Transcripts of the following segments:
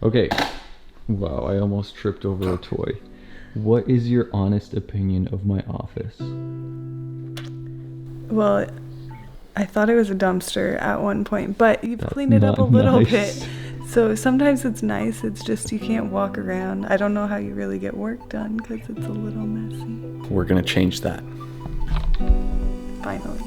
Okay. Wow, I almost tripped over a toy. What is your honest opinion of my office? Well, I thought it was a dumpster at one point, but you've That's cleaned it up not a little nice. bit. So sometimes it's nice, it's just you can't walk around. I don't know how you really get work done because it's a little messy. We're gonna change that. Finally.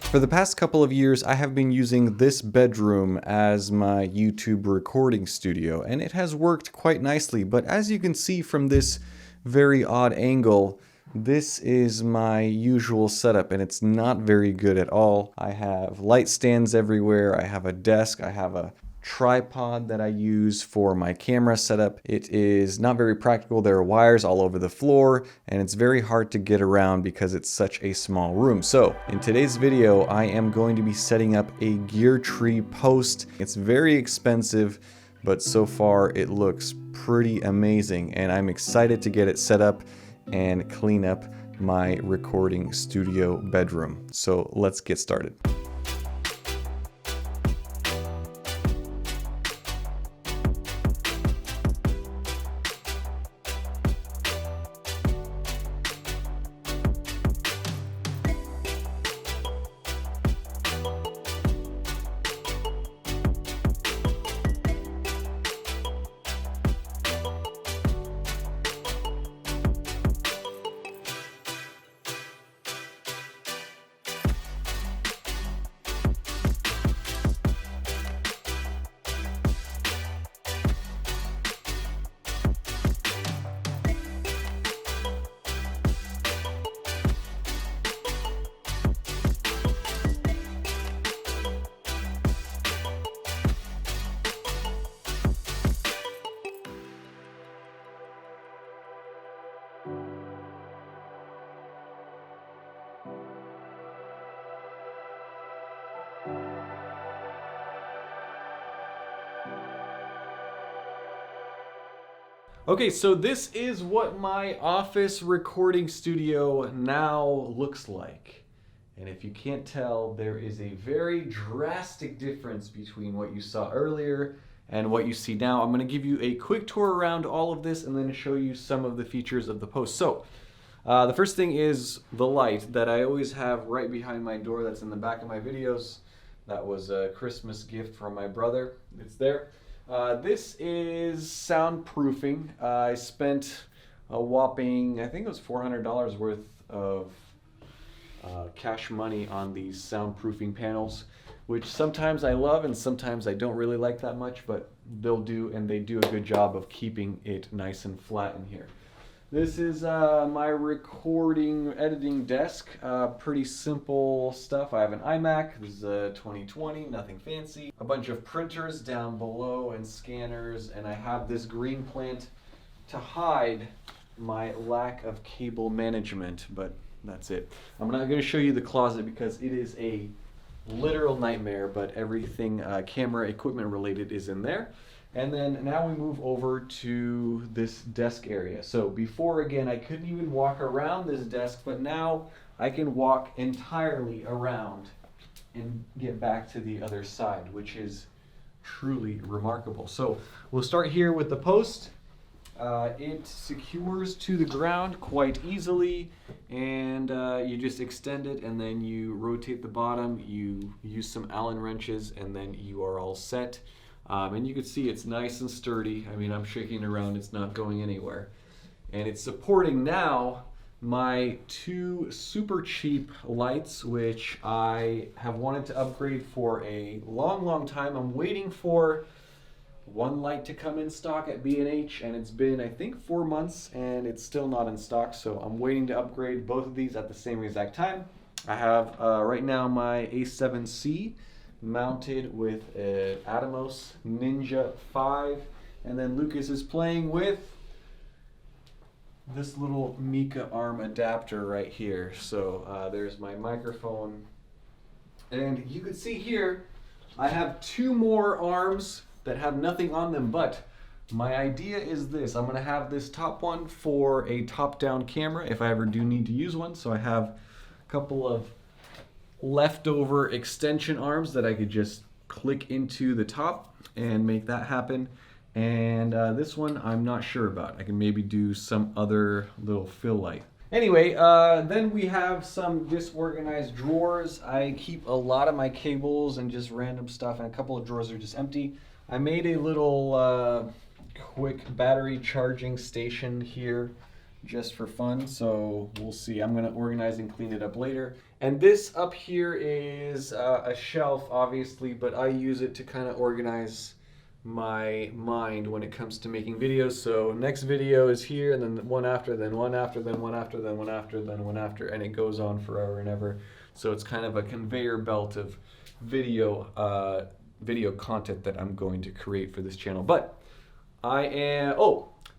For the past couple of years, I have been using this bedroom as my YouTube recording studio, and it has worked quite nicely. But as you can see from this very odd angle, this is my usual setup, and it's not very good at all. I have light stands everywhere, I have a desk, I have a tripod that I use for my camera setup. It is not very practical. There are wires all over the floor and it's very hard to get around because it's such a small room. So in today's video, I am going to be setting up a GearTree post. It's very expensive, but so far it looks pretty amazing and I'm excited to get it set up and clean up my recording studio bedroom. So let's get started. Okay, so this is what my office recording studio now looks like. And if you can't tell, there is a very drastic difference between what you saw earlier and what you see now. I'm going to give you a quick tour around all of this and then show you some of the features of the post. So, the first thing is the light that I always have right behind my door that's in the back of my videos. That was a Christmas gift from my brother. It's there. This is soundproofing. I spent a whopping, I think it was $400 worth of cash money on these soundproofing panels, which sometimes I love and sometimes I don't really like that much, but they'll do, and they do a good job of keeping it nice and flat in here. This is my recording editing desk. Pretty simple stuff. I have an iMac. This is a 2020, nothing fancy. A bunch of printers down below and scanners, and I have this green plant to hide my lack of cable management, but that's it. I'm not going to show you the closet because it is a literal nightmare, but everything camera equipment related is in there. And then now we move over to this desk area. So before, again, I couldn't even walk around this desk, but now I can walk entirely around and get back to the other side, which is truly remarkable. So we'll start here with the post. It secures to the ground quite easily, and you just extend it and then you rotate the bottom, you use some Allen wrenches, and then you are all set. And you can see it's nice and sturdy. I mean, I'm shaking around, it's not going anywhere. And it's supporting now my two super cheap lights, which I have wanted to upgrade for a long time. I'm waiting for one light to come in stock at B&H, and it's been, I think, 4 months, and it's still not in stock. So I'm waiting to upgrade both of these at the same exact time. I have right now my A7C mounted with an Atomos Ninja 5, and then Lucas is playing with this little Mica arm adapter right here. So there's my microphone, and you can see here I have two more arms that have nothing on them, but my idea is this. I'm going to have this top one for a top-down camera if I ever do need to use one. So I have a couple of leftover extension arms that I could just click into the top and make that happen. And this one I'm not sure about. I can maybe do some other little fill light. Anyway, then we have some disorganized drawers. I keep a lot of my cables and just random stuff, and a couple of drawers are just empty. I made a little quick battery charging station here just for fun, so we'll see. I'm gonna organize and clean it up later. And this up here is a shelf, obviously, but I use it to kind of organize my mind when it comes to making videos. So next video is here, and then one after, then one after, then one after, then one after, then one after, and it goes on forever and ever. So it's kind of a conveyor belt of video content that I'm going to create for this channel. But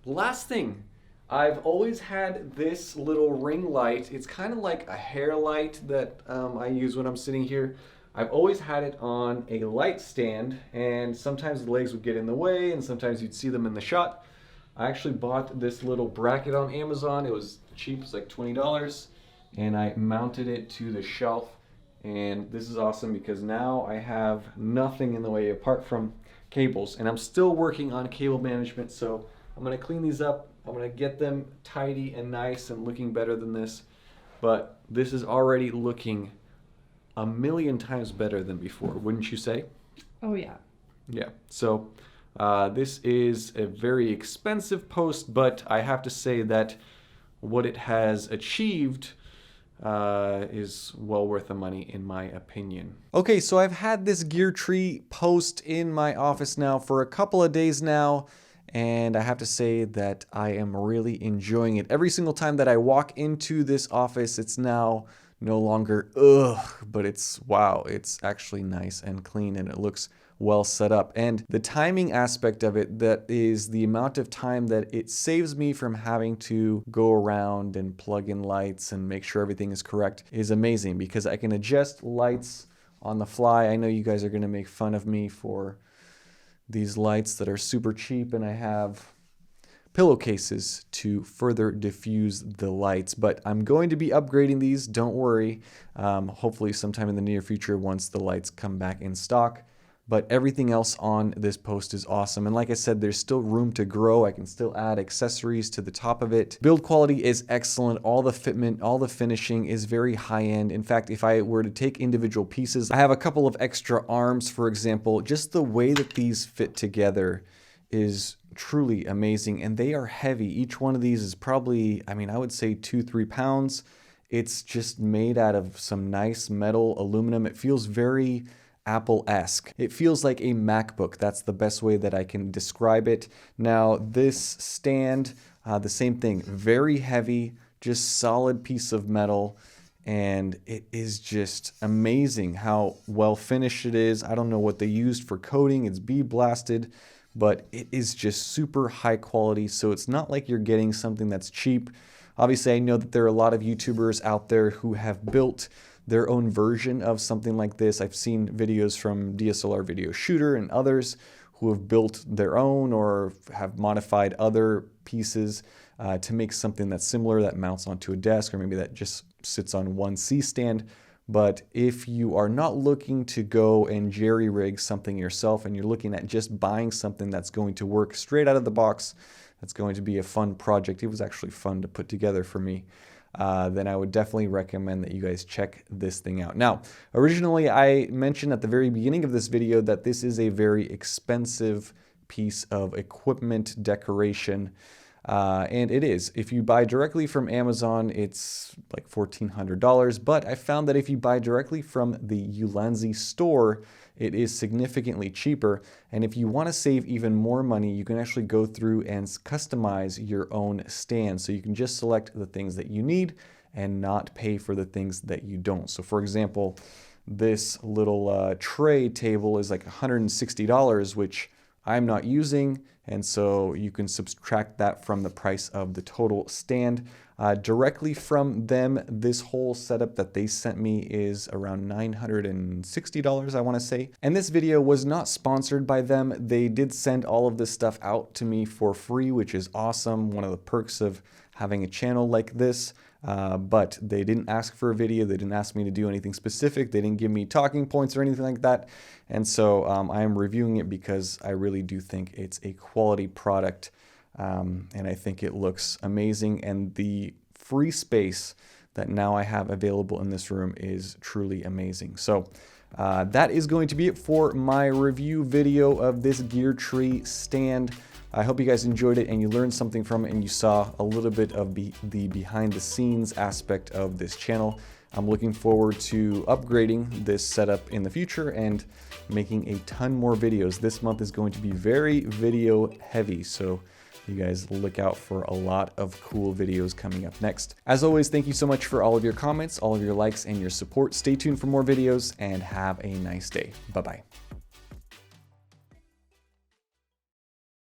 last thing, I've always had this little ring light. It's kind of like a hair light that I use when I'm sitting here. I've always had it on a light stand, and sometimes the legs would get in the way, and sometimes you'd see them in the shot. I actually bought this little bracket on Amazon. It was cheap, it's like $20, and I mounted it to the shelf. And this is awesome because now I have nothing in the way apart from cables, and I'm still working on cable management, so I'm gonna clean these up. I'm gonna get them tidy and nice and looking better than this, but this is already looking a million times better than before, wouldn't you say? Oh yeah. Yeah, so this is a very expensive post, but I have to say that what it has achieved is well worth the money in my opinion. Okay, so I've had this GearTree post in my office now for a couple of days now, and I have to say that I am really enjoying it. Every single time that I walk into this office, it's now no longer ugh, but it's wow, it's actually nice and clean, and it looks well set up. And the timing aspect of it, that is the amount of time that it saves me from having to go around and plug in lights and make sure everything is correct, is amazing because I can adjust lights on the fly. I know you guys are going to make fun of me for these lights that are super cheap, and I have pillowcases to further diffuse the lights, but I'm going to be upgrading these, don't worry, hopefully sometime in the near future once the lights come back in stock. But everything else on this post is awesome, and like I said, there's still room to grow. I can still add accessories to the top of it. Build quality is excellent. All the fitment, all the finishing is very high-end. In fact, if I were to take individual pieces, I have a couple of extra arms, for example. Just the way that these fit together is truly amazing, and they are heavy. Each one of these is probably, I mean, I would say 2-3 pounds. It's just made out of some nice metal aluminum. It feels very Apple-esque. It feels like a MacBook. That's the best way that I can describe it. Now this stand, the same thing, very heavy, just solid piece of metal, and it is just amazing how well finished it is. I don't know what they used for coating. It's bead blasted, but it is just super high quality, so it's not like you're getting something that's cheap. Obviously, I know that there are a lot of YouTubers out there who have built their own version of something like this. I've seen videos from DSLR Video Shooter and others who have built their own or have modified other pieces to make something that's similar, that mounts onto a desk, or maybe that just sits on one C-stand. But if you are not looking to go and jerry-rig something yourself, and you're looking at just buying something that's going to work straight out of the box, that's going to be a fun project, it was actually fun to put together for me, then I would definitely recommend that you guys check this thing out. Now, originally I mentioned at the very beginning of this video that this is a very expensive piece of equipment decoration. And it is. If you buy directly from Amazon, it's like $1,400, but I found that if you buy directly from the Ulanzi store, it is significantly cheaper. And if you want to save even more money, you can actually go through and customize your own stand. So you can just select the things that you need and not pay for the things that you don't. So for example, this little tray table is like $160, which I'm not using, and so you can subtract that from the price of the total stand. Directly from them, this whole setup that they sent me is around $960, I want to say. And this video was not sponsored by them. They did send all of this stuff out to me for free, which is awesome. One of the perks of having a channel like this. but they didn't ask for a video. They didn't ask me to do anything specific. They didn't give me talking points or anything like that. And so I am reviewing it because I really do think it's a quality product. And I think it looks amazing. And the free space that now I have available in this room is truly amazing. So that is going to be it for my review video of this GearTree stand. I hope you guys enjoyed it and you learned something from it and you saw a little bit of the behind the scenes aspect of this channel. I'm looking forward to upgrading this setup in the future and making a ton more videos. This month is going to be very video heavy, so you guys look out for a lot of cool videos coming up next. As always, thank you so much for all of your comments, all of your likes, and your support. Stay tuned for more videos and have a nice day. Bye-bye.